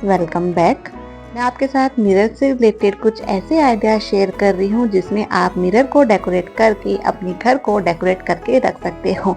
Welcome back. मैं आपके साथ मिरर से रिलेटेड कुछ ऐसे आइडिया शेयर कर रही हूँ जिसमें आप मिरर को डेकोरेट करके अपने घर को डेकोरेट करके रख सकते हो।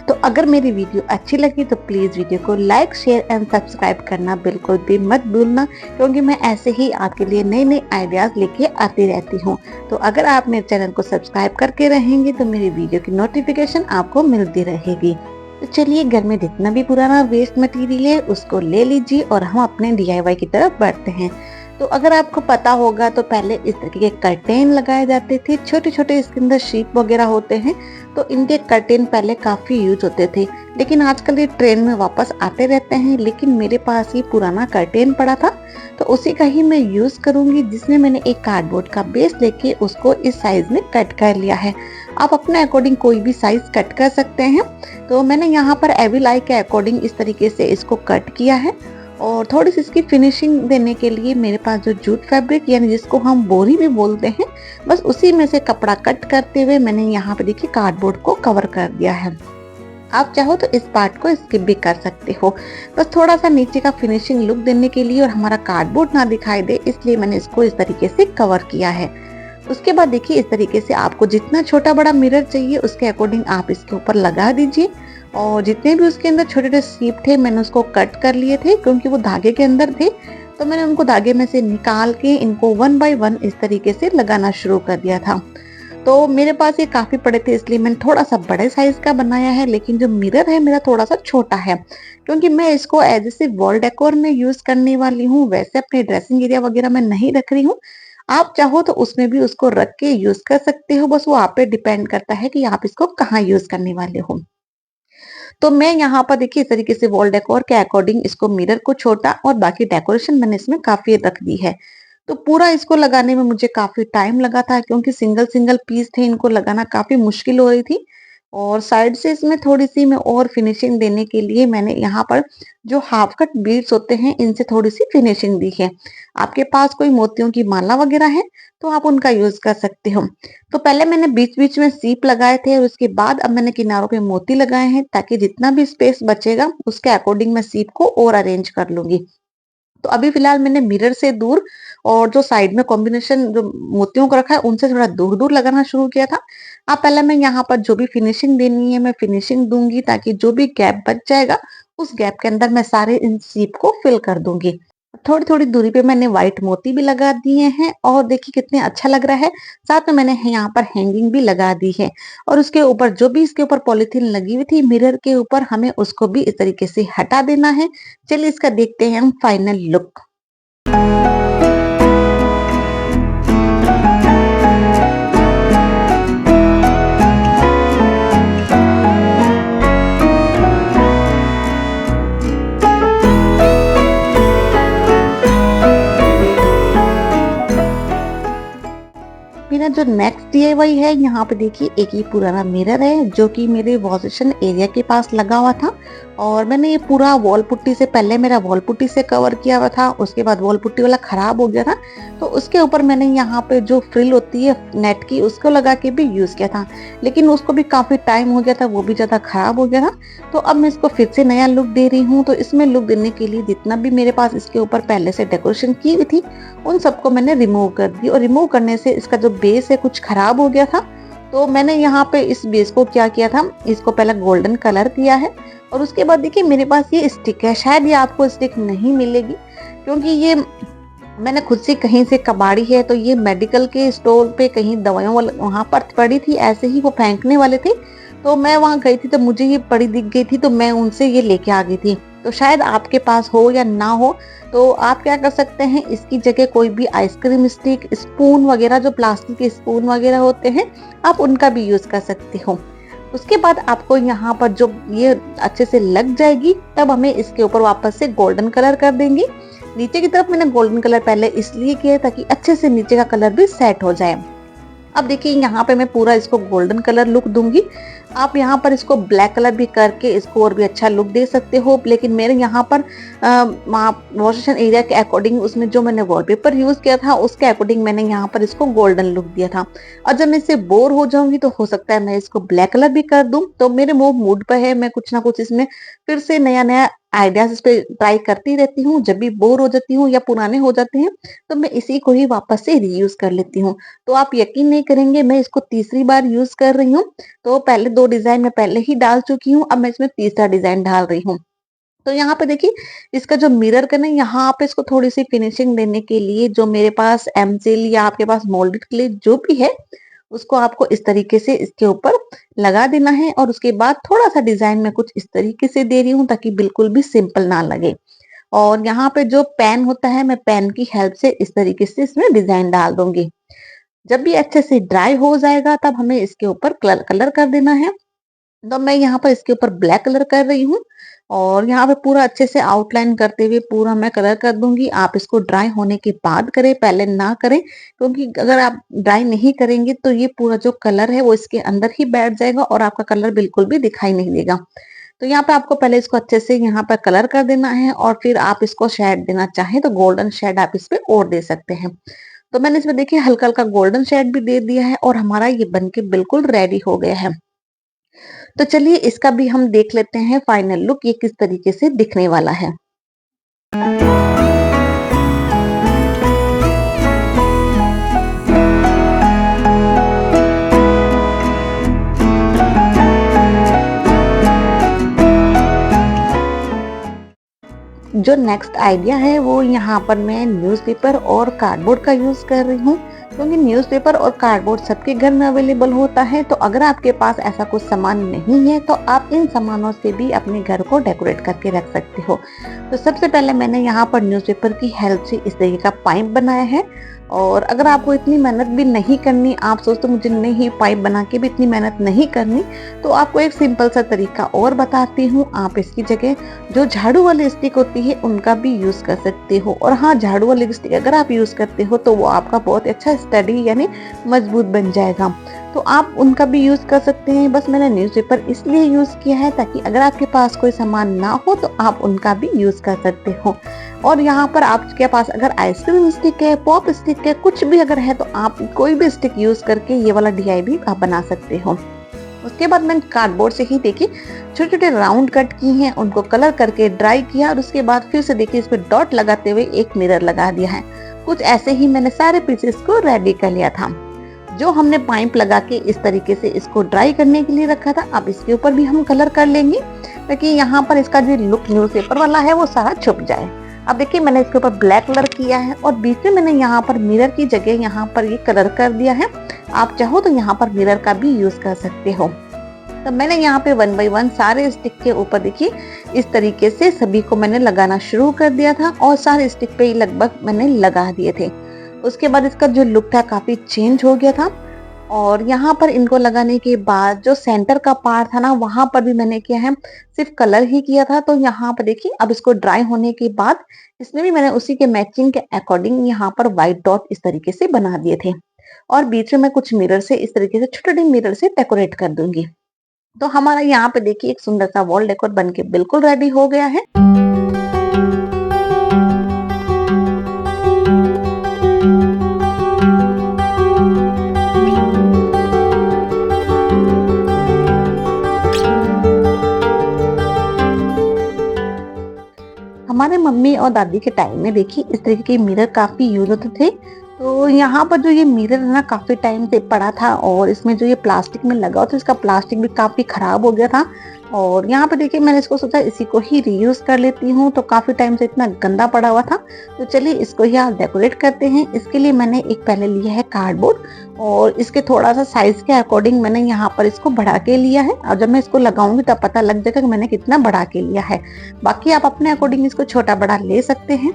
तो अगर मेरी वीडियो अच्छी लगी तो प्लीज़ वीडियो को लाइक शेयर एंड सब्सक्राइब करना बिल्कुल भी मत भूलना, क्योंकि मैं ऐसे ही आपके लिए नए नए आइडियाज़ लेके आती रहती हूँ। तो अगर आप मेरे चैनल को सब्सक्राइब करके रहेंगे तो मेरी वीडियो की नोटिफिकेशन आपको मिलती रहेगी। तो चलिए, घर में जितना भी पुराना वेस्ट मटेरियल है उसको ले लीजिए और हम अपने DIY की तरफ बढ़ते हैं। तो अगर आपको पता होगा तो पहले इस तरीके के कर्टेन लगाए जाते थे, छोटे छोटे इसके अंदर शीप वगैरह होते हैं, तो इनके कर्टेन पहले काफी यूज होते थे, लेकिन आजकल ये ट्रेंड में वापस आते रहते हैं। लेकिन मेरे पास ये पुराना कर्टेन पड़ा था तो उसी का ही मैं यूज करूंगी, जिसमें मैंने एक कार्डबोर्ड का बेस लेके उसको इस साइज में कट कर लिया है। आप अपने अकॉर्डिंग कोई भी साइज कट कर सकते हैं। तो मैंने यहाँ पर एवी लाई के अकॉर्डिंग इस तरीके से इसको कट किया है। और थोड़ी सी इसकी फिनिशिंग देने के लिए मेरे पास जो जूट फैब्रिक यानी जिसको हम बोरी भी बोलते हैं, बस उसी में से कपड़ा कट करते हुए मैंने यहाँ पे देखिए कार्डबोर्ड को कवर कर दिया है। आप चाहो तो इस पार्ट को स्किप भी कर सकते हो, बस थोड़ा सा नीचे का फिनिशिंग लुक देने के लिए और हमारा कार्डबोर्ड ना दिखाई दे इसलिए मैंने इसको इस तरीके से कवर किया है। उसके बाद देखिए, इस तरीके से आपको जितना छोटा बड़ा मिरर चाहिए उसके अकॉर्डिंग आप इसके ऊपर लगा दीजिए। और जितने भी उसके अंदर छोटे छोटे सीप थे मैंने उसको कट कर लिए थे, क्योंकि वो धागे के अंदर थे, तो मैंने उनको धागे में से निकाल के इनको 1 बाय 1 इस तरीके से लगाना शुरू कर दिया था। तो मेरे पास ये काफी बड़े थे इसलिए मैंने थोड़ा सा बड़े साइज का बनाया है, लेकिन जो मिरर है मेरा थोड़ा सा छोटा है, क्योंकि मैं इसको एज ए वॉल डेकोर में यूज करने वाली हूँ। वैसे अपने ड्रेसिंग एरिया वगैरह में नहीं रख रही हूँ, आप चाहो तो उसमें भी उसको रख के यूज कर सकते हो, बस वो आप पे डिपेंड करता है कि आप इसको कहाँ यूज करने वाले हो। तो मैं यहाँ पर देखिए इस तरीके से वॉल डेकोर के अकॉर्डिंग इसको मिरर को छोटा और बाकी डेकोरेशन मैंने इसमें काफी रख दी है। तो पूरा इसको लगाने में मुझे काफी टाइम लगा था, क्योंकि सिंगल सिंगल पीस थे, इनको लगाना काफी मुश्किल हो रही थी। और साइड से इसमें थोड़ी सी मैं और फिनिशिंग देने के लिए मैंने यहाँ पर जो हाफ कट बीड्स होते हैं इनसे थोड़ी सी फिनिशिंग दी है। आपके पास कोई मोतियों की माला वगैरह है तो आप उनका यूज कर सकते हो। तो पहले मैंने बीच बीच में सीप लगाए थे और उसके बाद अब मैंने किनारों पे मोती लगाए हैं, ताकि जितना भी स्पेस बचेगा उसके अकॉर्डिंग मैं सीप को और अरेंज कर लूंगी। तो अभी फिलहाल मैंने मिरर से दूर और जो साइड में कॉम्बिनेशन जो मोतियों को रखा है उनसे थोड़ा दूर दूर लगाना शुरू किया था। अब पहले मैं यहाँ पर जो भी फिनिशिंग देनी है मैं फिनिशिंग दूंगी, ताकि जो भी गैप बच जाएगा उस गैप के अंदर मैं सारे इन सीप को फिल कर दूंगी। थोड़ी थोड़ी दूरी पे मैंने व्हाइट मोती भी लगा दिए हैं और देखिए कितने अच्छा लग रहा है। साथ में मैंने यहाँ पर हैंगिंग भी लगा दी है, और उसके ऊपर जो भी इसके ऊपर पॉलिथीन लगी हुई थी मिरर के ऊपर, हमें उसको भी इस तरीके से हटा देना है। चलिए इसका देखते हैं हम फाइनल लुक। मेरा जो नेक्स्ट DIY है, यहाँ पे देखिए एक ये पुराना मिरर है जो कि मेरे वॉशबेसिन एरिया के पास लगा हुआ था, और मैंने ये पूरा वॉल पुट्टी से पहले मेरा वॉल पुट्टी से कवर किया हुआ था, उसके बाद वॉल पुट्टी वाला खराब हो गया था तो उसके ऊपर मैंने यहाँ पे जो फ्रिल होती है नेट की उसको लगा के भी यूज किया था, लेकिन उसको भी काफी टाइम हो गया था, वो भी ज्यादा खराब हो गया था। तो अब मैं इसको फिर से नया लुक दे रही हूँ। तो इसमें लुक देने के लिए जितना भी मेरे पास इसके ऊपर पहले से डेकोरेशन की हुई थी उन सबको मैंने रिमूव कर दी, और रिमूव करने से इसका जो बेस है कुछ खराब हो गया था। तो मैंने यहाँ पे इस बेस को क्या किया था, इसको पहले गोल्डन कलर किया है, और उसके बाद देखिए मेरे पास ये स्टिक है। शायद ये आपको स्टिक नहीं मिलेगी, क्योंकि ये मैंने खुद से कहीं से कबाड़ी है, तो ये मेडिकल के स्टोर पे कहीं दवाइयों वाले वहां पर पड़ी थी, ऐसे ही वो फेंकने वाले थे, तो मैं वहां गई थी तो मुझे ये पड़ी दिख गई थी, तो मैं उनसे ये लेके आ गई थी। तो शायद आपके पास हो या ना हो, तो आप क्या कर सकते हैं, इसकी जगह कोई भी आइसक्रीम स्टिक, स्पून वगैरह, जो प्लास्टिक के स्पून वगैरह होते हैं, आप उनका भी यूज कर सकते हो। उसके बाद आपको यहाँ पर जो ये अच्छे से लग जाएगी तब हमें इसके ऊपर वापस से गोल्डन कलर कर देंगे। नीचे की तरफ मैंने गोल्डन कलर पहले इसलिए किया ताकि अच्छे से नीचे का कलर भी सेट हो जाए। अब देखिए यहाँ पे मैं पूरा इसको गोल्डन कलर लुक दूंगी। आप यहाँ पर इसको ब्लैक कलर भी करके इसको और भी अच्छा लुक दे सकते हो, लेकिन मेरे यहाँ पर वॉश स्टेशन एरिया के अकॉर्डिंग उसमें जो मैंने वॉलपेपर यूज किया था उसके अकॉर्डिंग मैंने यहाँ पर इसको गोल्डन लुक दिया था। और जब मैं इससे बोर हो जाऊंगी तो हो सकता है मैं इसको ब्लैक कलर भी कर दूं। तो मेरे वो मूड पर है, मैं कुछ ना कुछ इसमें फिर से नया नया आइडियाज इस पे ट्राई करती रहती हूँ। जब भी बोर हो जाती हूँ या पुराने हो जाते हैं तो मैं इसी को ही वापस से रीयूज कर लेती हूँ। तो आप यकीन नहीं करेंगे, मैं इसको तीसरी बार यूज कर रही हूँ। तो पहले 2 डिजाइन मैं पहले ही डाल चुकी हूँ, अब मैं इसमें तीसरा डिजाइन डाल रही हूँ। तो यहाँ पे देखिए इसका जो मिरर का ना, यहाँ पे इसको थोड़ी सी फिनिशिंग देने के लिए जो मेरे पास एमसिल या आपके पास मोल्डेड क्ले जो भी है उसको आपको इस तरीके से इसके ऊपर लगा देना है। और उसके बाद थोड़ा सा डिजाइन में कुछ इस तरीके से दे रही हूँ ताकि बिल्कुल भी सिंपल ना लगे। और यहाँ पे जो पेन होता है, मैं पेन की हेल्प से इस तरीके से इसमें डिजाइन डाल दूंगी। जब भी अच्छे से ड्राई हो जाएगा तब हमें इसके ऊपर कलर कर देना है। तो मैं यहाँ पर इसके ऊपर ब्लैक कलर कर रही हूँ और यहाँ पे पूरा अच्छे से आउटलाइन करते हुए पूरा मैं कलर कर दूंगी। आप इसको ड्राई होने के बाद करें, पहले ना करें, क्योंकि अगर आप ड्राई नहीं करेंगे तो ये पूरा जो कलर है वो इसके अंदर ही बैठ जाएगा और आपका कलर बिल्कुल भी दिखाई नहीं देगा। तो यहाँ पे आपको पहले इसको अच्छे से यहाँ पर कलर कर देना है और फिर आप इसको शेड देना चाहें तो गोल्डन शेड आप इस पे और दे सकते हैं। तो मैंने इसमें देखिए हल्का हल्का गोल्डन शेड भी दे दिया है और हमारा ये बनके बिल्कुल रेडी हो गया है। तो चलिए इसका भी हम देख लेते हैं फाइनल लुक ये किस तरीके से दिखने वाला है। जो नेक्स्ट आइडिया है वो यहाँ पर मैं न्यूज़पेपर और कार्डबोर्ड का यूज कर रही हूँ, क्योंकि न्यूज़पेपर और कार्डबोर्ड सबके घर में अवेलेबल होता है। तो अगर आपके पास ऐसा कुछ सामान नहीं है तो आप इन सामानों से भी अपने घर को डेकोरेट करके रख सकते हो। तो सबसे पहले मैंने यहाँ पर न्यूज़पेपर की हेल्प से इस तरीके का पाइप बनाया है। और अगर आपको इतनी मेहनत भी नहीं करनी, आप सोचते मुझे नहीं पाइप बना के भी इतनी मेहनत नहीं करनी, तो आपको एक सिंपल सा तरीका और बताती हूँ। आप इसकी जगह जो झाड़ू वाली स्टिक होती है उनका भी यूज कर सकते हो। और हाँ, झाड़ू वाली स्टिक अगर आप यूज करते हो तो वो आपका बहुत अच्छा स्टडी यानी मजबूत बन जाएगा। तो आप उनका भी यूज कर सकते हैं। बस मैंने न्यूज़पेपर इसलिए यूज किया है ताकि अगर आपके पास कोई सामान ना हो तो आप उनका भी यूज कर सकते हो। और यहाँ पर आपके पास अगर आइसक्रीम स्टिक है, पॉप स्टिक है, कुछ भी अगर है तो आप कोई भी स्टिक यूज करके ये वाला DIY भी आप बना सकते हो। उसके बाद मैंने कार्डबोर्ड से ही देखिए छोटे छोटे राउंड कट किए हैं, उनको कलर करके ड्राई किया और उसके बाद फिर से देखिए इस पे डॉट लगाते हुए एक मिरर लगा दिया है। कुछ ऐसे ही मैंने सारे पीसेस को रेडी कर लिया था। जो हमने पाइप लगा के इस तरीके से इसको ड्राई करने के लिए रखा था, अब इसके ऊपर भी हम कलर कर लेंगे ताकि यहाँ पर इसका जो लुक न्यूज़पेपर वाला है वो सारा छुप जाए। अब देखिए मैंने इसके ऊपर ब्लैक कलर किया है और बीच में मैंने यहाँ पर मिरर की जगह यहाँ पर ये कलर कर दिया है। आप चाहो तो यहाँ पर मिरर का भी यूज कर सकते हो। तो मैंने यहाँ पे 1 बाय 1 सारे स्टिक के ऊपर देखिए इस तरीके से सभी को मैंने लगाना शुरू कर दिया था और सारे स्टिक पे लगभग मैंने लगा दिए थे। उसके बाद इसका जो लुक था काफी चेंज हो गया था। और यहाँ पर इनको लगाने के बाद जो सेंटर का पार्ट था ना, वहां पर भी मैंने किया है सिर्फ कलर ही किया था। तो यहाँ पर देखिए अब इसको ड्राई होने के बाद इसमें भी मैंने उसी के मैचिंग के अकॉर्डिंग यहाँ पर व्हाइट डॉट इस तरीके से बना दिए थे। और बीच में मैं कुछ मिरर से इस तरीके से छोटे छोटे मिरर से डेकोरेट कर दूंगी। तो हमारा यहाँ पे देखिए एक सुंदर सा वॉल डेकोर बनके बिल्कुल रेडी हो गया है। हमारे मम्मी और दादी के टाइम में देखिए इस तरीके के मिरर काफी यूज होते थे। तो यहाँ पर जो ये मिरर है ना काफी टाइम से पड़ा था और इसमें जो ये प्लास्टिक में लगा था इसका प्लास्टिक भी काफी खराब हो गया था। और यहाँ पे देखिए मैंने इसको सोचा इसी को ही रीयूज कर लेती हूँ। तो काफी टाइम से इतना गंदा पड़ा हुआ था, तो चलिए इसको ही आज डेकोरेट करते हैं। इसके लिए मैंने एक पहले लिया है कार्डबोर्ड और इसके थोड़ा सा साइज के अकॉर्डिंग मैंने यहाँ पर इसको बढ़ा के लिया है। और जब मैं इसको लगाऊंगी तब पता लग जाएगा कि मैंने कितना बढ़ा के लिया है। बाकी आप अपने अकॉर्डिंग इसको छोटा बड़ा ले सकते हैं।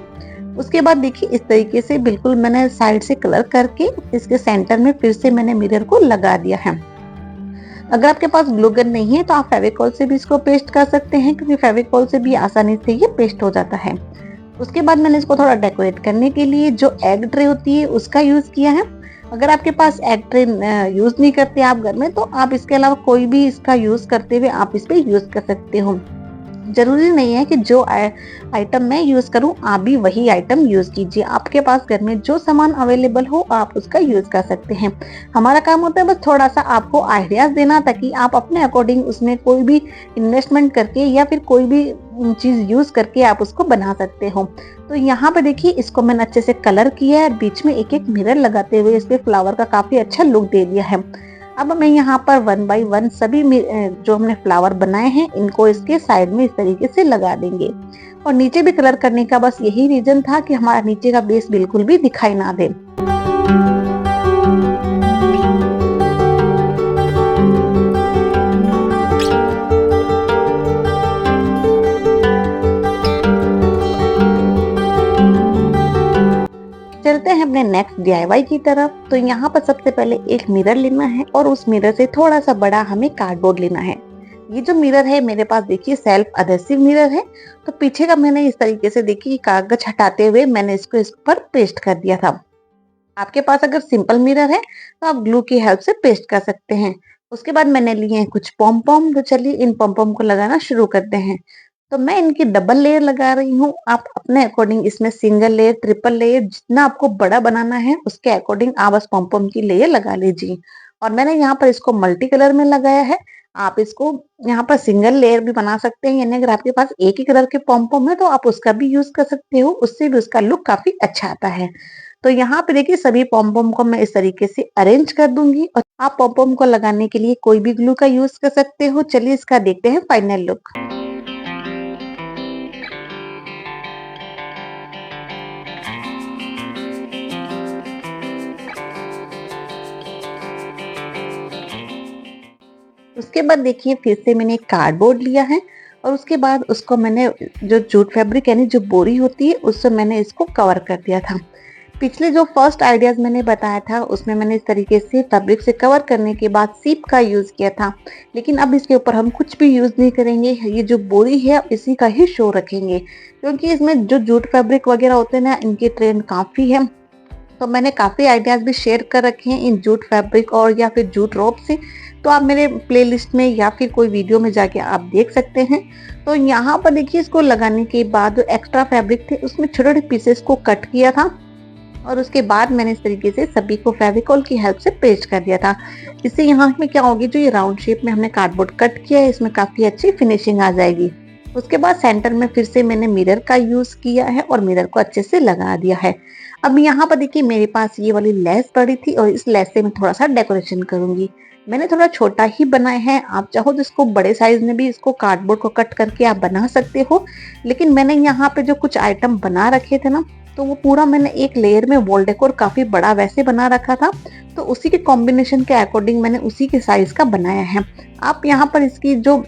उसके बाद देखिए इस तरीके से बिल्कुल मैंने साइड से कलर करके इसके सेंटर में फिर से मैंने मिरर को लगा दिया है। अगर आपके पास ग्लू गन नहीं है तो आप फेविकॉल से भी इसको पेस्ट कर सकते हैं, क्योंकि फेविकॉल से भी आसानी से ये पेस्ट हो जाता है। उसके बाद मैंने इसको थोड़ा डेकोरेट करने के लिए जो एग ट्रे होती है उसका यूज किया है। अगर आपके पास एग ट्रे यूज़ नहीं करते आप घर में, तो आप इसके अलावा कोई भी इसका यूज़ करते हुए आप इस पे यूज़ कर सकते हो। ज़रूरी नहीं है कि जो आइटम मैं यूज़ करूँ आप भी वही आइटम यूज़ कीजिए। आपके पास घर में जो सामान अवेलेबल हो आप उसका यूज़ कर सकते हैं। हमारा काम होता है बस थोड़ा-सा आपको आइडियाज़ देना, ताकि आप अपने अकॉर्डिंग उसमें कोई भी इन्वेस्टमेंट करके या फिर कोई भी चीज़ यूज़ करके आप उसको बना सकते हो। तो यहाँ पे देखिए, इसको मैंने अच्छे से कलर किया है, बीच में एक-एक मिरर लगाते हुए इस पे फ्लावर का काफ़ी अच्छा लुक दे दिया है। अब मैं यहाँ पर 1 बाय 1 सभी जो हमने फ्लावर बनाए हैं इनको इसके साइड में इस तरीके से लगा देंगे। और नीचे भी कलर करने का बस यही रीजन था कि हमारा नीचे का बेस बिल्कुल भी दिखाई ना दे। चलते हैं अपने नेक्स्ट डीआईवाई की तरफ। तो यहाँ पर सबसे पहले एक मिरर लेना है और उस मिरर से थोड़ा सा बड़ा हमें कार्डबोर्ड लेना है। ये जो मिरर है मेरे पास देखिए सेल्फ अडेसिव मिरर है। तो पीछे का मैंने इस तरीके से देखिए कागज हटाते हुए मैंने इसको इस पर पेस्ट कर दिया था। आपके पास अगर सिंपल मिरर है तो आप ग्लू की हेल्प से पेस्ट कर सकते हैं। उसके बाद मैंने लिए हैं कुछ पॉम पॉम। तो चलिए इन पॉम पॉम को लगाना शुरू करते हैं। तो मैं इनकी डबल लेयर लगा रही हूँ। आप अपने अकॉर्डिंग इसमें सिंगल लेयर, ट्रिपल लेयर, जितना आपको बड़ा बनाना है उसके अकॉर्डिंग आप बस पॉम पॉम की लेयर लगा लीजिए। और मैंने यहाँ पर इसको मल्टी कलर में लगाया है। आप इसको यहाँ पर सिंगल लेयर भी बना सकते हैं, यानी अगर आपके पास एक ही कलर के पॉम पॉम है तो आप उसका भी यूज कर सकते हो, उससे भी उसका लुक काफी अच्छा आता है। तो यहाँ पे देखिए सभी पॉम पॉम को मैं इस तरीके से अरेंज कर दूंगी। और आप पॉम पॉम को लगाने के लिए कोई भी ग्लू का यूज कर सकते हो। चलिए इसका देखते हैं फाइनल लुक। उसके बाद देखिए फिर से मैंने एक कार्डबोर्ड लिया है और उसके बाद उसको मैंने जो जूट फैब्रिक यानी जो बोरी होती है उससे मैंने इसको कवर कर दिया था। पिछले जो फर्स्ट आइडियाज मैंने बताया था उसमें मैंने इस तरीके से फैब्रिक से कवर करने के बाद सीप का यूज किया था, लेकिन अब इसके ऊपर हम कुछ भी यूज नहीं करेंगे। ये जो बोरी है इसी का ही शो रखेंगे, क्योंकि इसमें जो जूट फैब्रिक वगैरह होते हैं ना इनकी ट्रेंड काफी है। तो मैंने काफ़ी आइडियाज़ भी शेयर कर रखे हैं इन जूट फैब्रिक और या फिर जूट रोप से। तो आप मेरे प्लेलिस्ट में या फिर कोई वीडियो में जाके आप देख सकते हैं। तो यहाँ पर देखिए इसको लगाने के बाद जो एक्स्ट्रा फैब्रिक थे उसमें छोटे छोटे पीसेस को कट किया था और उसके बाद मैंने इस तरीके से सभी को फेविकॉल की हेल्प से पेस्ट कर दिया था। इससे यहाँ में क्या होगी, जो ये राउंड शेप में हमने कार्डबोर्ड कट किया है इसमें काफ़ी अच्छी फिनिशिंग आ जाएगी। उसके बाद सेंटर में फिर से मैंने मिरर का यूज किया है और मिरर को अच्छे से लगा दिया है। अब यहाँ पर देखिए मेरे पास ये वाली लेस पड़ी थी और इस लेस से मैं थोड़ा सा डेकोरेशन करूंगी। मैंने थोड़ा छोटा ही बनाया है, आप चाहो तो इसको बड़े साइज में भी इसको कार्डबोर्ड को कट करके आप बना सकते हो। लेकिन मैंने यहाँ पे जो कुछ आइटम बना रखे थे ना, तो वो पूरा मैंने एक लेयर में वॉल डेकोर काफी बड़ा वैसे बना रखा था। तो उसी के कॉम्बिनेशन के अकॉर्डिंग मैंने उसी के साइज का बनाया है। आप यहाँ पर इसकी जो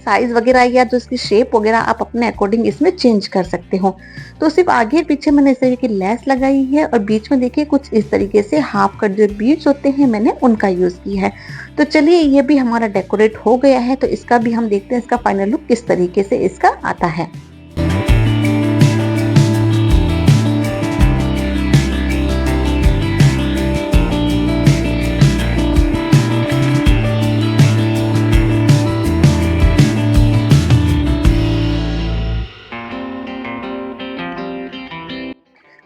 साइज वगैरह या जो इसकी शेप वगैरह आप अपने अकॉर्डिंग इसमें चेंज कर सकते हो। तो सिर्फ आगे पीछे मैंने इस तरीके की लेस लगाई है और बीच में देखिए कुछ इस तरीके से हाफ कट जो बीड्स होते हैं मैंने उनका यूज किया है। तो चलिए ये भी हमारा डेकोरेट हो गया है। तो इसका भी हम देखते हैं इसका फाइनल लुक किस तरीके से इसका आता है।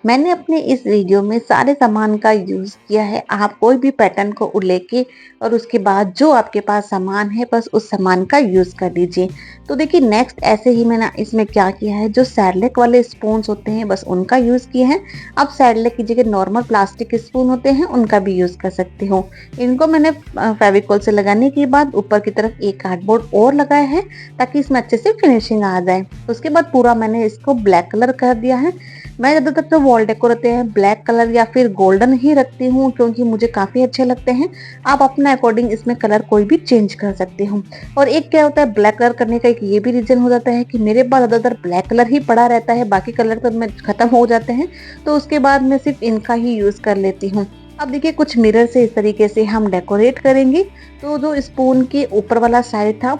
मैंने अपने इस वीडियो में सारे सामान का यूज किया है। आप कोई भी पैटर्न को लेके और उसके बाद जो आपके पास सामान है बस उस सामान का यूज कर लीजिए। तो देखिए नेक्स्ट ऐसे ही मैंने इसमें क्या किया है, जो सैरलेक वाले स्पून्स होते हैं बस उनका यूज किया है। आप सैरलेक की जगह नॉर्मल प्लास्टिक के स्पून होते हैं उनका भी यूज कर सकते हो। इनको मैंने फेविकॉल से लगाने के बाद ऊपर की तरफ एक कार्डबोर्ड और लगाया है ताकि इसमें अच्छे से फिनिशिंग आ जाए। उसके बाद पूरा मैंने इसको ब्लैक कलर कर दिया है। मैं ज़्यादातर जो वॉल डेकोर होते हैं ब्लैक कलर या फिर गोल्डन ही रखती हूँ, क्योंकि मुझे काफ़ी अच्छे लगते हैं। आप अपने अकॉर्डिंग इसमें कलर कोई भी चेंज कर सकते हो। और एक क्या होता है, ब्लैक कलर करने का एक ये भी रीज़न हो जाता है कि मेरे पास ज़्यादातर ब्लैक कलर ही पड़ा रहता है, बाकी कलर तो मैं ख़त्म हो जाते हैं। तो उसके बाद मैं सिर्फ इनका ही यूज़ कर लेती हूँ। अब देखिए कुछ मिरर से इस तरीके से हम डेकोरेट करेंगे। तो जो स्पून के ऊपर वाला साइड था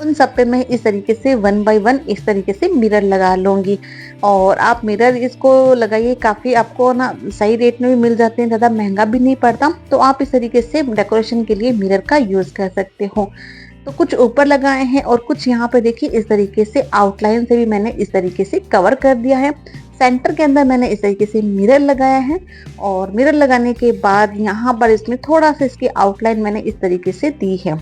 उन सब पे मैं इस तरीके से 1 बाय 1 इस तरीके से मिरर लगा लूँगी। और आप मिरर इसको लगाइए, काफ़ी आपको ना सही रेट में भी मिल जाते हैं, ज़्यादा महँगा भी नहीं पड़ता। तो आप इस तरीके से डेकोरेशन के लिए मिरर का यूज़ कर सकते हो। तो कुछ ऊपर लगाए हैं और कुछ यहाँ पे देखिए इस तरीके से आउटलाइन से भी मैंने इस तरीके से कवर कर दिया है। सेंटर के अंदर मैंने इस तरीके से मिरर लगाया है और मिरर लगाने के बाद यहाँ पर इसमें थोड़ा सा इसकी आउटलाइन मैंने इस तरीके से दी है।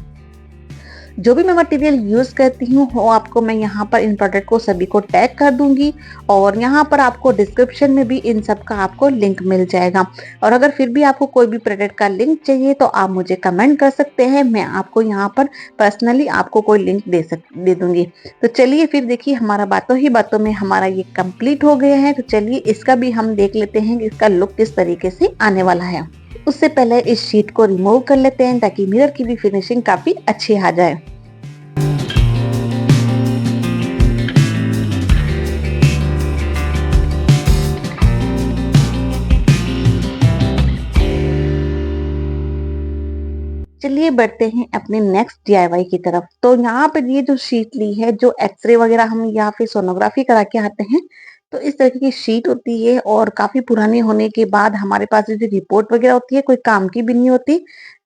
जो भी मैं मटेरियल यूज़ करती हूँ वो आपको मैं यहाँ पर इन प्रोडक्ट को सभी को टैग कर दूंगी और यहाँ पर आपको डिस्क्रिप्शन में भी इन सब का आपको लिंक मिल जाएगा। और अगर फिर भी आपको कोई भी प्रोडक्ट का लिंक चाहिए तो आप मुझे कमेंट कर सकते हैं, मैं आपको यहाँ पर पर्सनली आपको कोई लिंक दे दूंगी। तो चलिए फिर देखिए हमारा बातों ही बातों में हमारा ये कंप्लीट हो गया है। तो चलिए इसका भी हम देख लेते हैं कि इसका लुक किस तरीके से आने वाला है। उससे पहले इस शीट को रिमूव कर लेते हैं ताकि मिरर की भी फिनिशिंग काफी अच्छी आ जाए। चलिए बढ़ते हैं अपने नेक्स्ट डीआईवाई की तरफ। तो यहाँ पे ये जो शीट ली है, जो एक्सरे वगैरह हम या फिर सोनोग्राफी करा के आते हैं, तो इस तरह की शीट होती है और काफी पुरानी होने के बाद हमारे पास जो रिपोर्ट वगैरह होती है कोई काम की भी नहीं होती।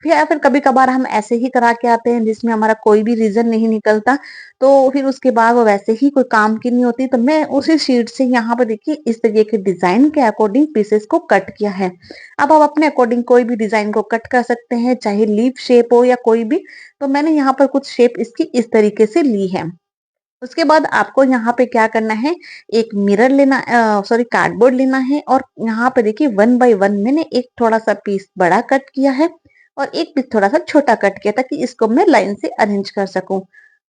फिर या फिर कभी कभार हम ऐसे ही करा के आते हैं जिसमें हमारा कोई भी रीजन नहीं निकलता, तो फिर उसके बाद वो वैसे ही कोई काम की नहीं होती। तो मैं उसी शीट से यहाँ पर देखिए इस तरीके के डिजाइन के अकॉर्डिंग पीसेस को कट किया है। अब आप अपने अकॉर्डिंग कोई भी डिजाइन को कट कर सकते हैं, चाहे लीफ शेप हो या कोई भी। तो मैंने यहाँ पर कुछ शेप इसकी इस तरीके से ली है। उसके बाद आपको यहाँ पे क्या करना है, एक मिरर लेना, सॉरी कार्डबोर्ड लेना है और यहाँ पे देखिए 1 बाय 1 मैंने एक थोड़ा सा पीस बड़ा कट किया है और एक पीस थोड़ा सा छोटा कट किया ताकि इसको मैं लाइन से अरेंज कर सकूं।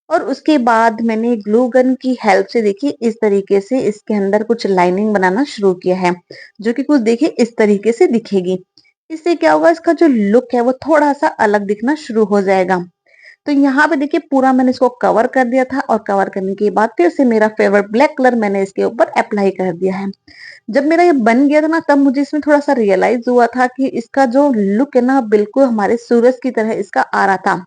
और उसके बाद मैंने ग्लू गन की हेल्प से देखिए इस तरीके से इसके अंदर कुछ लाइनिंग बनाना शुरू किया है, जो कि कुछ देखिए इस तरीके से दिखेगी। इससे क्या होगा, इसका जो लुक है वो थोड़ा सा अलग दिखना शुरू हो जाएगा। तो यहाँ पे देखिए पूरा मैंने इसको कवर कर दिया था और कवर करने के बाद फिर से मेरा फेवरेट ब्लैक कलर मैंने इसके ऊपर अप्लाई कर दिया है। जब मेरा ये बन गया था ना, तब मुझे इसमें थोड़ा सा रियलाइज हुआ था कि इसका जो लुक है ना बिल्कुल हमारे सूरज की तरह इसका आ रहा था।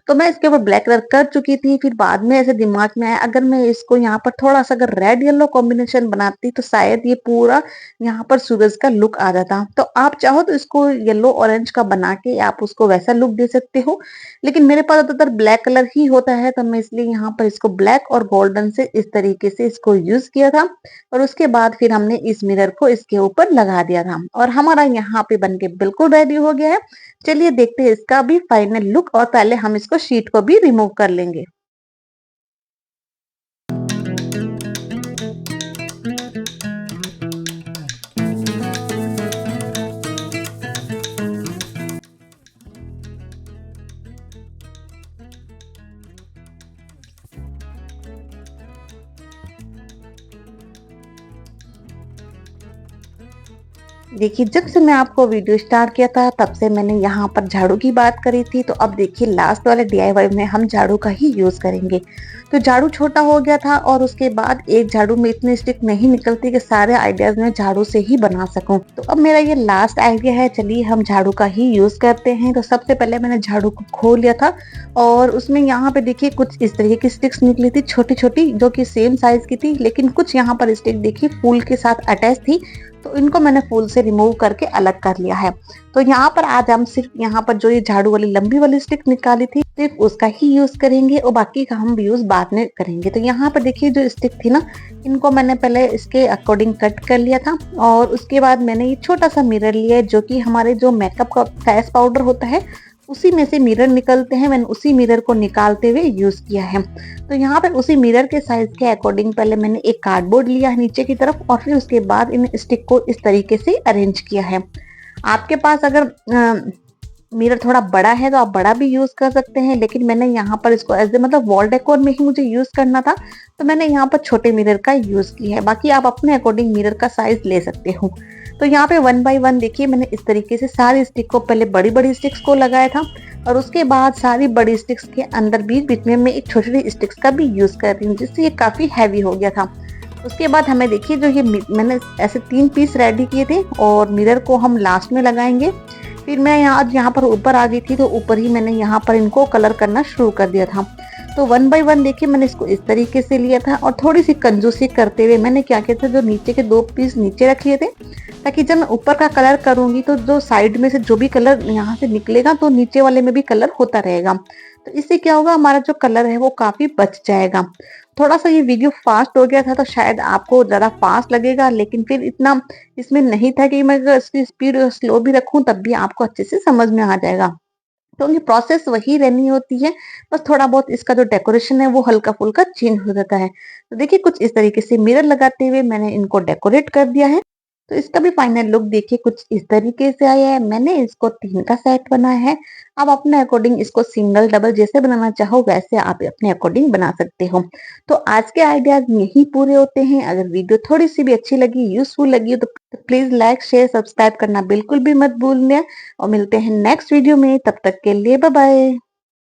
तो मैं इसके ऊपर ब्लैक कलर कर चुकी थी। फिर बाद में ऐसे दिमाग में आया, अगर मैं इसको यहाँ पर थोड़ा सा अगर रेड येलो कॉम्बिनेशन बनाती तो शायद ये पूरा यहाँ पर सूरज का लुक आ जाता। तो आप चाहो तो इसको येलो ऑरेंज का बना के आप उसको वैसा लुक दे सकते हो, लेकिन मेरे पास ज्यादातर ब्लैक कलर ही होता है तो मैं इसलिए यहाँ पर इसको ब्लैक और गोल्डन से इस तरीके से इसको यूज किया था। और उसके बाद फिर हमने इस मिरर को इसके ऊपर लगा दिया था और हमारा यहाँ पे बनके बिल्कुल रेडी हो गया है। चलिए देखते हैं इसका भी फाइनल लुक और पहले हम इसको शीट को भी रिमूव कर लेंगे। देखिए जब से मैं आपको वीडियो स्टार्ट किया था तब से मैंने यहाँ पर झाड़ू की बात करी थी, तो अब देखिए लास्ट वाले डीआईवाई में हम झाड़ू का ही यूज करेंगे। तो झाड़ू छोटा हो गया था और उसके बाद एक झाड़ू में इतनी स्टिक नहीं निकलती कि सारे आइडियाज मैं झाड़ू से ही बना सकूं। तो अब मेरा ये लास्ट आइडिया है, चलिए हम झाड़ू का ही यूज करते हैं। तो सबसे पहले मैंने झाड़ू को खोल लिया था और उसमें यहाँ पे देखिए कुछ इस तरीके की स्टिक्स निकली थी छोटी छोटी, जो कि सेम साइज की थी, लेकिन कुछ यहाँ पर स्टिक देखिए फूल के साथ अटैच थी, तो इनको मैंने फूल से रिमूव करके अलग कर लिया है। तो यहाँ पर आज हम सिर्फ यहाँ पर जो ये झाड़ू वाली लंबी वाली स्टिक निकाली थी सिर्फ उसका ही यूज करेंगे और बाकी का हम यूज बाद में करेंगे। तो यहाँ पर देखिए जो स्टिक थी ना, इनको मैंने पहले इसके अकॉर्डिंग कट कर लिया था और उसके बाद मैंने ये छोटा सा मिरर लिया है, जो कि हमारे जो मेकअप का फेस पाउडर होता है उसी में से मिरर निकलते हैं, मैंने उसी मिरर को निकालते हुए यूज किया है। तो यहाँ पर उसी मिरर के साइज के अकॉर्डिंग पहले मैंने एक कार्डबोर्ड लिया है नीचे की तरफ और फिर उसके बाद इन स्टिक को इस तरीके से अरेंज किया है। आपके पास अगर मिरर थोड़ा बड़ा है तो आप बड़ा भी यूज कर सकते हैं, लेकिन मैंने यहाँ पर इसको एज ए मतलब वॉल डेकोर में ही मुझे यूज करना था तो मैंने यहाँ पर छोटे मिरर का यूज किया है। बाकी आप अपने अकॉर्डिंग मिरर का साइज ले सकते हो। तो यहाँ पे 1 बाय 1 देखिए मैंने इस तरीके से सारी स्टिक को पहले बड़ी बड़ी स्टिक्स को लगाया था और उसके बाद सारी बड़ी स्टिक्स के अंदर बीच बीच में मैं एक छोटी छोटी स्टिक्स का भी यूज कर रही हूँ, जिससे ये काफी हैवी हो गया था। उसके बाद हमें देखिए जो ये मैंने ऐसे 3 पीस रेडी किए थे और मिरर को हम लास्ट में लगाएंगे। फिर मैं यहाँ पर ऊपर आ गई थी तो ऊपर ही मैंने यहाँ पर इनको कलर करना शुरू कर दिया था। तो वन बाय वन देखिए मैंने इसको इस तरीके से लिया था और थोड़ी सी कंजूसी करते हुए मैंने क्या किया था, जो नीचे के 2 पीस नीचे रख लिए थे, ताकि जब मैं ऊपर का कलर करूंगी तो जो साइड में से जो भी कलर यहाँ से निकलेगा तो नीचे वाले में भी कलर होता रहेगा। तो इससे क्या होगा, हमारा जो कलर है वो काफी बच जाएगा। थोड़ा सा ये वीडियो फास्ट हो गया था तो शायद आपको ज्यादा फास्ट लगेगा, लेकिन फिर इतना इसमें नहीं था कि मैं अगर इसकी स्पीड स्लो भी रखूं तब भी आपको अच्छे से समझ में आ जाएगा। तो ये प्रोसेस वही रहनी होती है, बस थोड़ा बहुत इसका जो डेकोरेशन है वो हल्का फुल्का चेंज हो जाता है। तो देखिए कुछ इस तरीके से मिरर लगाते हुए मैंने इनको डेकोरेट कर दिया है। तो इसका भी फाइनल लुक देखिए कुछ इस तरीके से आया है। मैंने इसको 3 का सेट बनाया है। आप अपने अकॉर्डिंग इसको सिंगल डबल जैसे बनाना चाहो वैसे आप अपने अकॉर्डिंग बना सकते हो। तो आज के आइडियाज यही पूरे होते हैं। अगर वीडियो थोड़ी सी भी अच्छी लगी, यूजफुल लगी तो प्लीज लाइक शेयर सब्सक्राइब करना बिल्कुल भी मत भूलना। और मिलते हैं नेक्स्ट वीडियो में, तब तक के लिए बाय बाय।